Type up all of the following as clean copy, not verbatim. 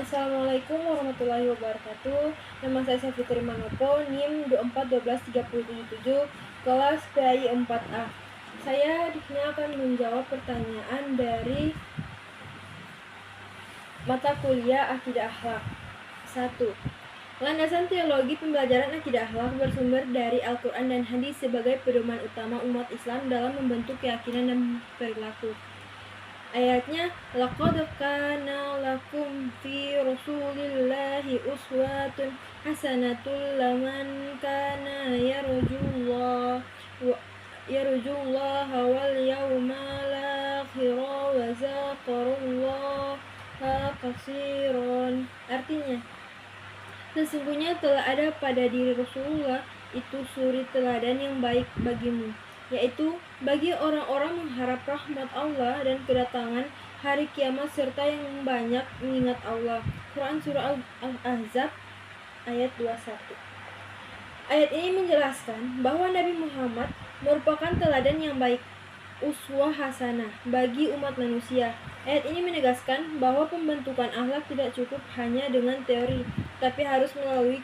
Assalamualaikum warahmatullahi wabarakatuh. Nama saya Safitri Manopo, NIM 24123077, kelas PAI 4A. Saya di sini akan menjawab pertanyaan dari mata kuliah Akidah Akhlak. 1. Landasan teologi pembelajaran akidah akhlak bersumber dari Al-Quran dan Hadis sebagai pedoman utama umat Islam dalam membentuk keyakinan dan perilaku. Ayatnya, laqad kana lakum fi rasulillahi uswatun hasanatun liman kana yarjullaha wal yawmal akhir wa dzakarallaha katsiran. Artinya, sesungguhnya telah ada pada diri Rasulullah itu suri teladan yang baik bagimu, yaitu bagi orang-orang mengharap rahmat Allah dan kedatangan hari kiamat serta yang banyak mengingat Allah. Quran Surah Al-Ahzab ayat 21. Ayat ini menjelaskan bahwa Nabi Muhammad merupakan teladan yang baik, uswah hasanah, bagi umat manusia. Ayat ini menegaskan bahwa pembentukan akhlak tidak cukup hanya dengan teori, tapi harus melalui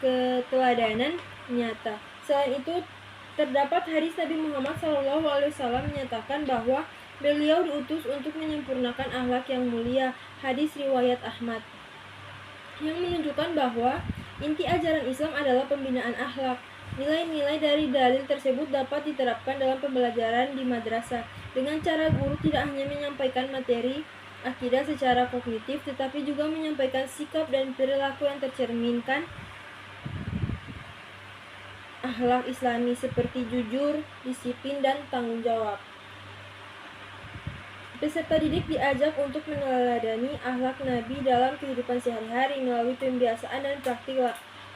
keteladanan nyata. Selain itu, terdapat hadis Nabi Muhammad SAW menyatakan bahwa beliau diutus untuk menyempurnakan akhlak yang mulia. Hadis riwayat Ahmad, yang menunjukkan bahwa inti ajaran Islam adalah pembinaan akhlak. Nilai-nilai dari dalil tersebut dapat diterapkan dalam pembelajaran di madrasah dengan cara guru tidak hanya menyampaikan materi akidah secara kognitif, tetapi juga menyampaikan sikap dan perilaku yang tercerminkan akhlak Islami seperti jujur, disiplin, dan tanggung jawab. Peserta didik diajak untuk meneladani akhlak Nabi dalam kehidupan sehari-hari melalui pembiasaan dan praktik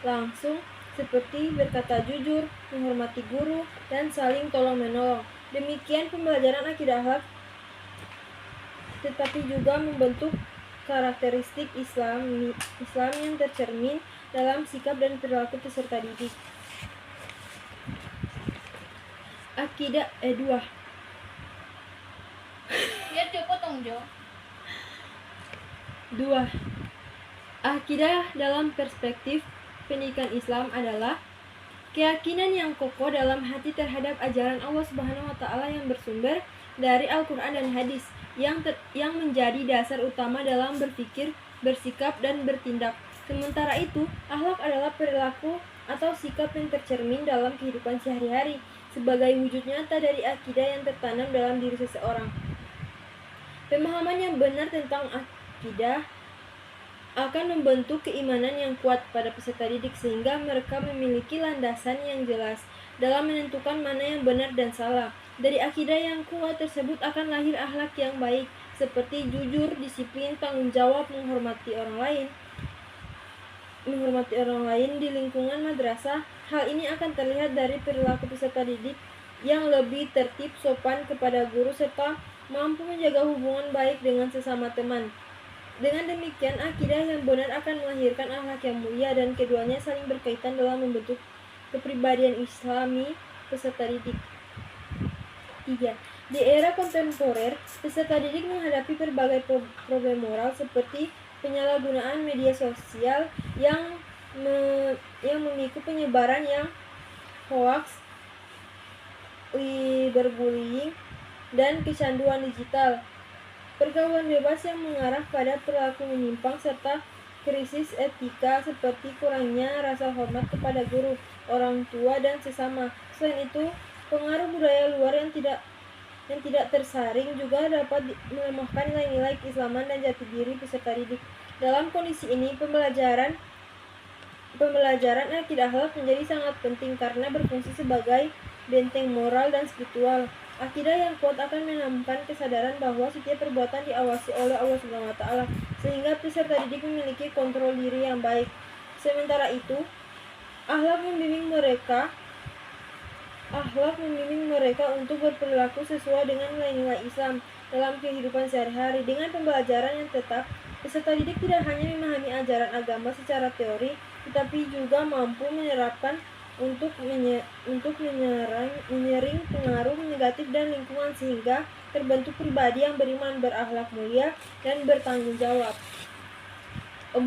langsung seperti berkata jujur, menghormati guru, dan saling tolong-menolong. Demikian pembelajaran akidah akhlak tetapi juga membentuk karakteristik Islam yang tercermin dalam sikap dan perilaku peserta didik. Akidah 2. Biar cepet dong, Jo. 2. Akidah dalam perspektif pendidikan Islam adalah keyakinan yang kokoh dalam hati terhadap ajaran Allah Subhanahu wa taala yang bersumber dari Al-Qur'an dan hadis yang menjadi dasar utama dalam berpikir, bersikap, dan bertindak. Sementara itu, akhlak adalah perilaku atau sikap yang tercermin dalam kehidupan sehari-hari sebagai wujud nyata dari akidah yang tertanam dalam diri seseorang. Pemahaman yang benar tentang akidah akan membentuk keimanan yang kuat pada peserta didik sehingga mereka memiliki landasan yang jelas dalam menentukan mana yang benar dan salah. Dari akidah yang kuat tersebut akan lahir akhlak yang baik seperti jujur, disiplin, tanggung jawab, menghormati orang lain di lingkungan madrasah. Hal ini akan terlihat dari perilaku peserta didik yang lebih tertib, sopan kepada guru, serta mampu menjaga hubungan baik dengan sesama teman. Dengan demikian, akidah yang benar akan melahirkan akhlak yang mulia dan keduanya saling berkaitan dalam membentuk kepribadian Islami peserta didik. 3. Di era kontemporer, peserta didik menghadapi berbagai problem moral seperti penyalahgunaan media sosial yang memicu penyebaran yang hoaks, cyberbullying, dan kecanduan digital, pergaulan bebas yang mengarah pada perilaku menyimpang, serta krisis etika seperti kurangnya rasa hormat kepada guru, orang tua, dan sesama. Selain itu, pengaruh budaya luar yang tidak tersaring juga dapat melemahkan nilai-nilai keislaman dan jati diri peserta didik. Dalam kondisi ini, pembelajaran akidah akhlak menjadi sangat penting karena berfungsi sebagai benteng moral dan spiritual. Akidah yang kuat akan menanamkan kesadaran bahwa setiap perbuatan diawasi oleh Allah Subhanahu wa taala sehingga peserta didik memiliki kontrol diri yang baik. Sementara itu, akhlak membimbing mereka untuk berperilaku sesuai dengan nilai-nilai Islam dalam kehidupan sehari-hari. Dengan pembelajaran yang tetap, peserta didik tidak hanya memahami ajaran agama secara teori, tetapi juga mampu menerapkan untuk menyaring pengaruh negatif dan lingkungan sehingga terbentuk pribadi yang beriman, berakhlak mulia, dan bertanggung jawab. 4.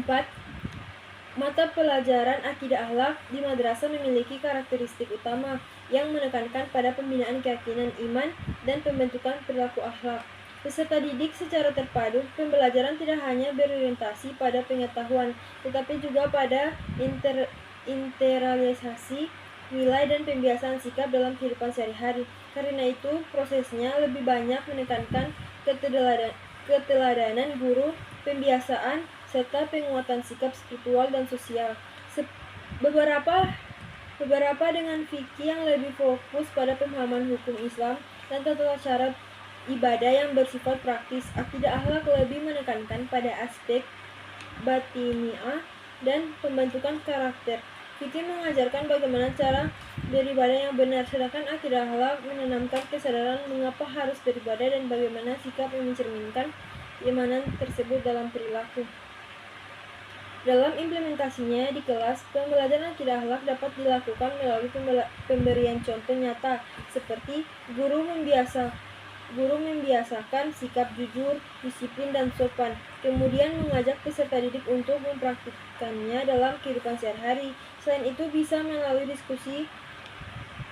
Mata pelajaran akidah akhlak di madrasah memiliki karakteristik utama yang menekankan pada pembinaan keyakinan iman dan pembentukan perilaku akhlak. Peserta didik secara terpadu, pembelajaran tidak hanya berorientasi pada pengetahuan, tetapi juga pada internalisasi nilai dan pembiasaan sikap dalam kehidupan sehari-hari. Karena itu, prosesnya lebih banyak menekankan keteladanan guru, pembiasaan, serta penguatan sikap spiritual dan sosial. Beberapa dengan fikih yang lebih fokus pada pemahaman hukum Islam dan tata cara ibadah yang bersifat praktis. Akidah akhlak lebih menekankan pada aspek batiniah dan pembentukan karakter. Fikih mengajarkan bagaimana cara beribadah yang benar, sedangkan akidah akhlak menanamkan kesadaran mengapa harus beribadah dan bagaimana sikap yang mencerminkan keimanan tersebut dalam perilaku. Dalam implementasinya di kelas, pembelajaran akidah akhlak dapat dilakukan melalui pemberian contoh nyata, seperti guru membiasakan sikap jujur, disiplin, dan sopan, kemudian mengajak peserta didik untuk mempraktikkannya dalam kehidupan sehari-hari. Selain itu, bisa melalui diskusi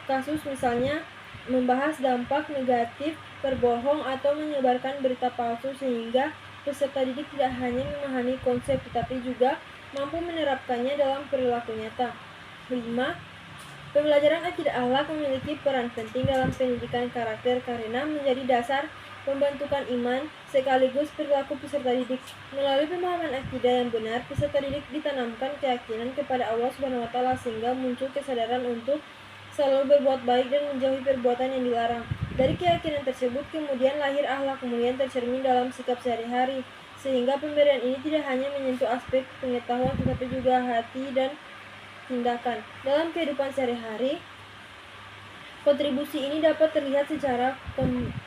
kasus, misalnya membahas dampak negatif berbohong atau menyebarkan berita palsu, sehingga peserta didik tidak hanya memahami konsep tetapi juga mampu menerapkannya dalam perilaku nyata. 5. Pembelajaran akidah akhlak memiliki peran penting dalam pendidikan karakter karena menjadi dasar pembentukan iman sekaligus perilaku peserta didik. Melalui pemahaman akidah yang benar, peserta didik ditanamkan keyakinan kepada Allah Subhanahu wa taala sehingga muncul kesadaran untuk selalu berbuat baik dan menjauhi perbuatan yang dilarang. Dari keyakinan tersebut kemudian lahir akhlak kemudian tercermin dalam sikap sehari-hari, sehingga pemberian ini tidak hanya menyentuh aspek pengetahuan tetapi juga hati dan tindakan. Dalam kehidupan sehari-hari, kontribusi ini dapat terlihat secara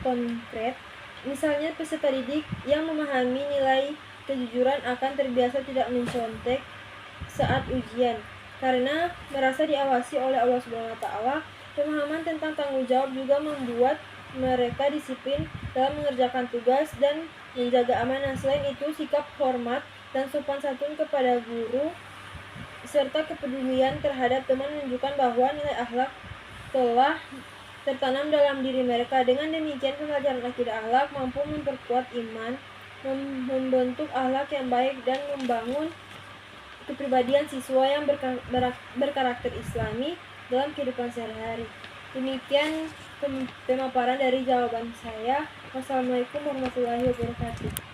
konkret. Misalnya peserta didik yang memahami nilai kejujuran akan terbiasa tidak mencontek saat ujian karena merasa diawasi oleh Allah Subhanahu wa taala. Pemahaman tentang tanggung jawab juga membuat mereka disiplin dalam mengerjakan tugas dan menjaga amanah. Selain itu, sikap hormat dan sopan santun kepada guru serta kepedulian terhadap teman menunjukkan bahwa nilai akhlak telah tertanam dalam diri mereka. Dengan demikian, pembelajaran akidah akhlak mampu memperkuat iman, membentuk akhlak yang baik, dan membangun kepribadian siswa yang berkarakter Islami dalam kehidupan sehari-hari. Demikian pemaparan dari jawaban saya. Wassalamualaikum warahmatullahi wabarakatuh.